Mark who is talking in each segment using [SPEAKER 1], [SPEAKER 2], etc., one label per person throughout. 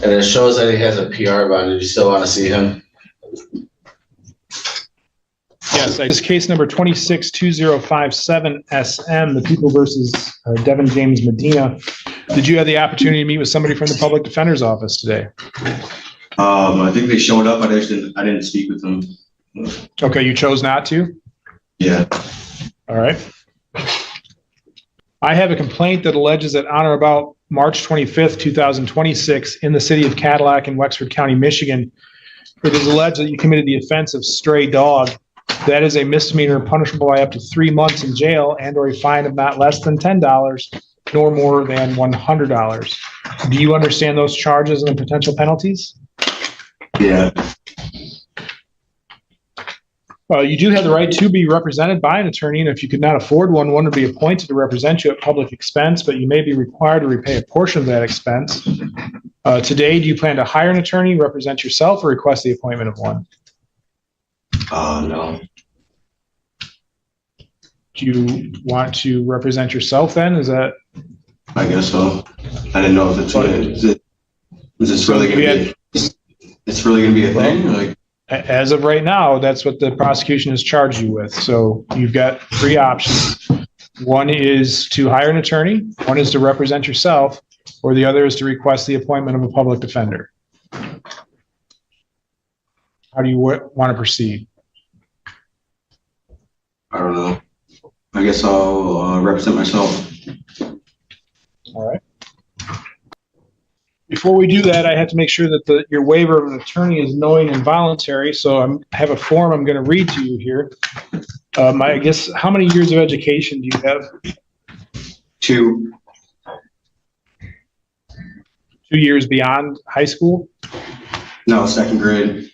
[SPEAKER 1] And it shows that he has a PR bond. Do you still want to see him?
[SPEAKER 2] Yes, this case number 262057 SM, the people versus Devin James Medina. Did you have the opportunity to meet with somebody from the public defender's office today?
[SPEAKER 3] I think they showed up. I didn't speak with them.
[SPEAKER 2] Okay, you chose not to?
[SPEAKER 3] Yeah.
[SPEAKER 2] All right. I have a complaint that alleges that on or about March 25th, 2026, in the city of Cadillac in Wexford County, Michigan, it is alleged that you committed the offense of stray dog. That is a misdemeanor punishable by up to 3 months in jail and or a fine of not less than $10 nor more than $100. Do you understand those charges and the potential penalties?
[SPEAKER 3] Yeah.
[SPEAKER 2] You do have the right to be represented by an attorney, and if you could not afford one, one would be appointed to represent you at public expense, but you may be required to repay a portion of that expense. Today, do you plan to hire an attorney, represent yourself, or request the appointment of one?
[SPEAKER 3] No.
[SPEAKER 2] Do you want to represent yourself then? Is that?
[SPEAKER 3] I guess so. I didn't know if it's is this really going to be? It's really going to be a thing? Like,
[SPEAKER 2] as of right now, that's what the prosecution has charged you with. So you've got 3 options. One is to hire an attorney, one is to represent yourself, or the other is to request the appointment of a public defender. How do you want to proceed?
[SPEAKER 3] I don't know. I guess I'll represent myself.
[SPEAKER 2] All right. Before we do that, I have to make sure that your waiver of an attorney is knowing and voluntary. So I have a form I'm going to read to you here. I guess, how many years of education do you have?
[SPEAKER 3] 2.
[SPEAKER 2] 2 years beyond high school?
[SPEAKER 3] No, 2nd grade.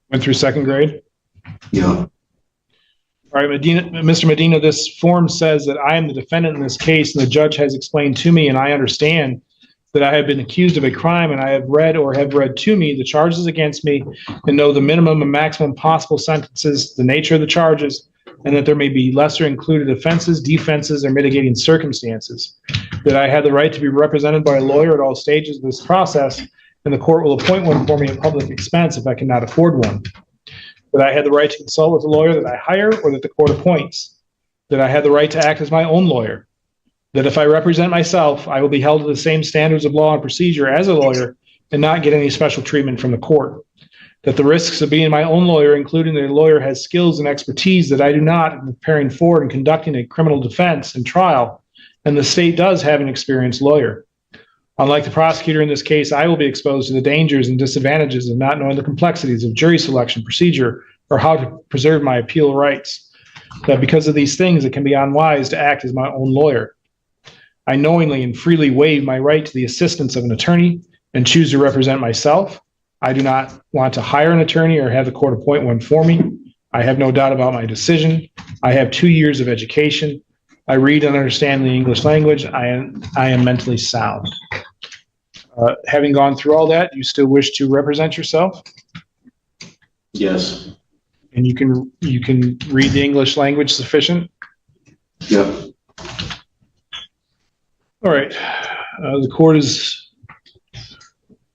[SPEAKER 2] Went through 2nd grade?
[SPEAKER 3] Yeah.
[SPEAKER 2] All right, Mr. Medina, this form says that I am the defendant in this case, and the judge has explained to me, and I understand that I have been accused of a crime, and I have read or have read to me the charges against me, and know the minimum and maximum possible sentences, the nature of the charges, and that there may be lesser included offenses, defenses, or mitigating circumstances. That I had the right to be represented by a lawyer at all stages of this process, and the court will appoint one for me at public expense if I cannot afford one. That I had the right to consult with a lawyer that I hire or that the court appoints. That I had the right to act as my own lawyer. That if I represent myself, I will be held to the same standards of law and procedure as a lawyer and not get any special treatment from the court. That the risks of being my own lawyer, including that a lawyer has skills and expertise that I do not in preparing for and conducting a criminal defense and trial, and the state does have an experienced lawyer. Unlike the prosecutor in this case, I will be exposed to the dangers and disadvantages of not knowing the complexities of jury selection procedure or how to preserve my appeal rights. That because of these things, it can be unwise to act as my own lawyer. I knowingly and freely waive my right to the assistance of an attorney and choose to represent myself. I do not want to hire an attorney or have the court appoint one for me. I have no doubt about my decision. I have 2 years of education. I read and understand the English language. I am mentally sound. Having gone through all that, you still wish to represent yourself?
[SPEAKER 3] Yes.
[SPEAKER 2] And you can read the English language sufficient?
[SPEAKER 3] Yep.
[SPEAKER 2] All right. The court is,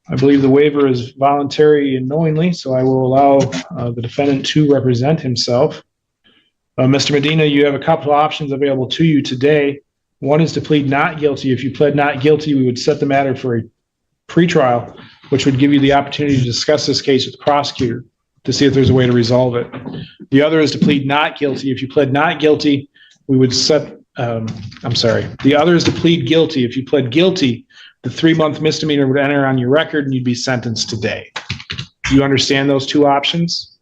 [SPEAKER 2] I believe the waiver is voluntary and knowingly, so I will allow the defendant to represent himself. Mr. Medina, you have a couple of options available to you today. One is to plead not guilty. If you pled not guilty, we would set the matter for a pretrial, which would give you the opportunity to discuss this case with the prosecutor to see if there's a way to resolve it. The other is to plead not guilty. If you pled not guilty, we would set the other is to plead guilty. If you pled guilty, the 3-month misdemeanor would enter on your record and you'd be sentenced today. Do you understand those 2 options?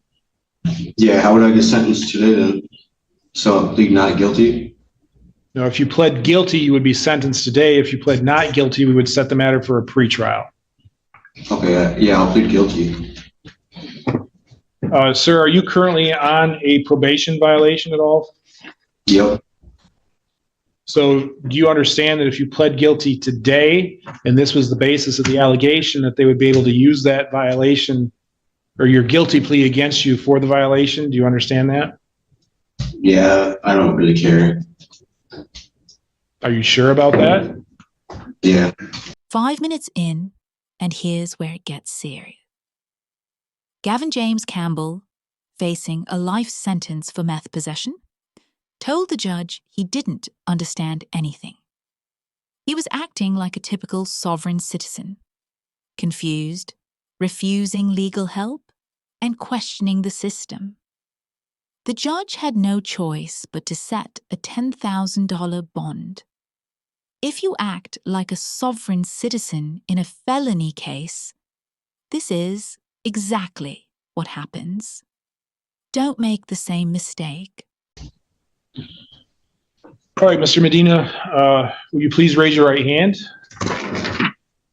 [SPEAKER 3] Yeah, how would I get sentenced today then? So I plead not guilty?
[SPEAKER 2] No, if you pled guilty, you would be sentenced today. If you pled not guilty, we would set the matter for a pretrial.
[SPEAKER 3] Okay, yeah, I'll plead guilty.
[SPEAKER 2] Sir, are you currently on a probation violation at all?
[SPEAKER 3] Yep.
[SPEAKER 2] So do you understand that if you pled guilty today, and this was the basis of the allegation, that they would be able to use that violation or your guilty plea against you for the violation? Do you understand that?
[SPEAKER 3] Yeah, I don't really care.
[SPEAKER 2] Are you sure about that?
[SPEAKER 3] Yeah.
[SPEAKER 4] 5 minutes in, And here's where it gets serious. Gavin James Campbell, facing a life sentence for meth possession, told the judge he didn't understand anything. He was acting like a typical sovereign citizen, confused, refusing legal help, and questioning the system. The judge had no choice but to set a $10,000 bond. If you act like a sovereign citizen in a felony case, this is exactly what happens. Don't make the same mistake.
[SPEAKER 2] All right, Mr. Medina, will you please raise your right hand?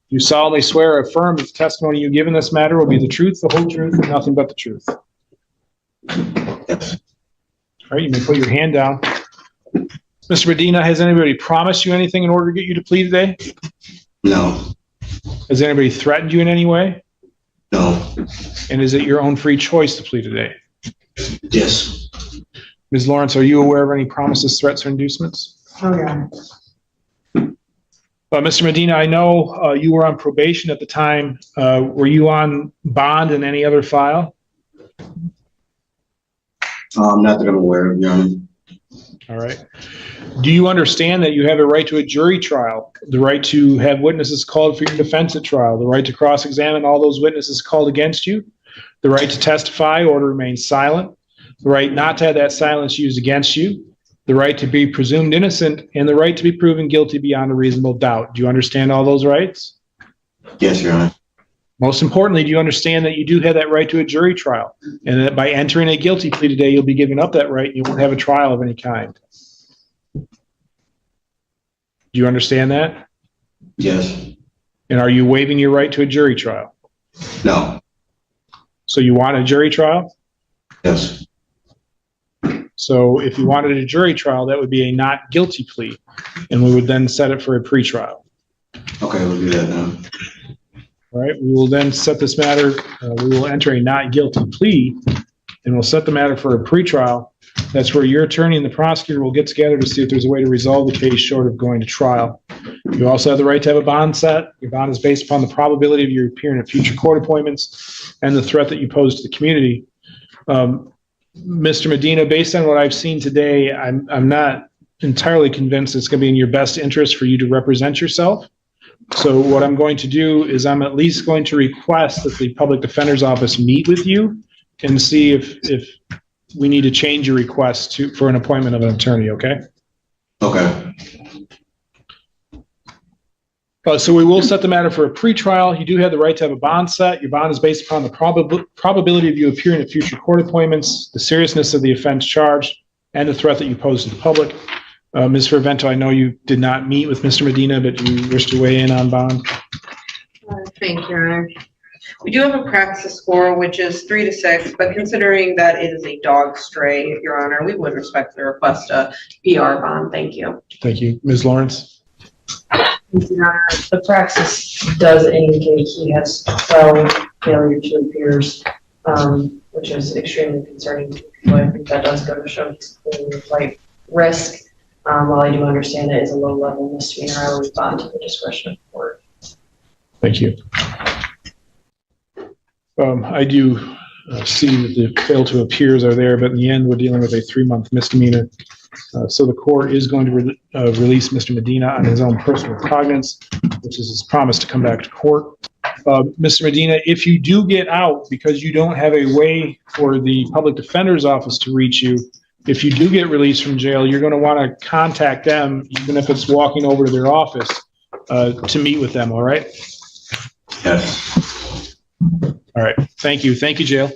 [SPEAKER 2] You solemnly swear or affirm that the testimony you give in this matter will be the truth, the whole truth, and nothing but the truth.
[SPEAKER 3] Yes.
[SPEAKER 2] All right, you may put your hand down. Mr. Medina, has anybody promised you anything in order to get you to plead today?
[SPEAKER 3] No.
[SPEAKER 2] Has anybody threatened you in any way?
[SPEAKER 3] No.
[SPEAKER 2] And is it your own free choice to plead today?
[SPEAKER 3] Yes.
[SPEAKER 2] Ms. Lawrence, are you aware of any promises, threats, or inducements?
[SPEAKER 5] Oh, yeah.
[SPEAKER 2] Mr. Medina, I know you were on probation at the time. Were you on bond in any other file?
[SPEAKER 3] Not that I'm aware of, Your Honor.
[SPEAKER 2] All right. Do you understand that you have a right to a jury trial, the right to have witnesses called for your defense at trial, the right to cross-examine all those witnesses called against you, the right to testify or to remain silent, the right not to have that silence used against you, the right to be presumed innocent, and the right to be proven guilty beyond a reasonable doubt? Do you understand all those rights?
[SPEAKER 3] Yes, Your Honor.
[SPEAKER 2] Most importantly, do you understand that you do have that right to a jury trial, and that by entering a guilty plea today, you'll be giving up that right and you won't have a trial of any kind? Do you understand that?
[SPEAKER 3] Yes.
[SPEAKER 2] And are you waiving your right to a jury trial?
[SPEAKER 3] No.
[SPEAKER 2] So you want a jury trial?
[SPEAKER 3] Yes.
[SPEAKER 2] So if you wanted a jury trial, that would be a not guilty plea, and we would then set it for a pretrial.
[SPEAKER 3] Okay, we'll do that now.
[SPEAKER 2] All right, we will then set this matter, we will enter a not guilty plea, and we'll set the matter for a pretrial. That's where your attorney and the prosecutor will get together to see if there's a way to resolve the case short of going to trial. You also have the right to have a bond set. Your bond is based upon the probability of your appearing at future court appointments and the threat that you pose to the community. Mr. Medina, based on what I've seen today, I'm not entirely convinced it's going to be in your best interest for you to represent yourself. So what I'm going to do is I'm at least going to request that the public defender's office meet with you and see if we need to change your request for an appointment of an attorney, okay?
[SPEAKER 3] Okay.
[SPEAKER 2] So we will set the matter for a pretrial. You do have the right to have a bond set. Your bond is based upon the probability of you appearing at future court appointments, the seriousness of the offense charged, and the threat that you pose to the public. Ms. Aventto, I know you did not meet with Mr. Medina, but you wish to weigh in on bond?
[SPEAKER 5] Thank you, Your Honor. We do have a praxis score, which is 3 to 6, but considering that it is a dog stray, Your Honor, we would respectfully request a PR bond. Thank you.
[SPEAKER 2] Thank you. Ms. Lawrence?
[SPEAKER 6] Your Honor, the praxis does indicate he has 12 failure to appears, which is extremely concerning to people. I think that does go to show he's clearly a flight risk. While I do understand it is a low-level misdemeanor, I will respond to the discretion of the court.
[SPEAKER 2] Thank you. I do see that the fail to appears are there, but in the end, we're dealing with a 3-month misdemeanor. So the court is going to release Mr. Medina on his own personal recognizance, which is his promise to come back to court. Mr. Medina, if you do get out because you don't have a way for the public defender's office to reach you, if you do get released from jail, you're going to want to contact them, even if it's walking over to their office, to meet with them, all right?
[SPEAKER 3] Yes.
[SPEAKER 2] All right. Thank you. Thank you, jail.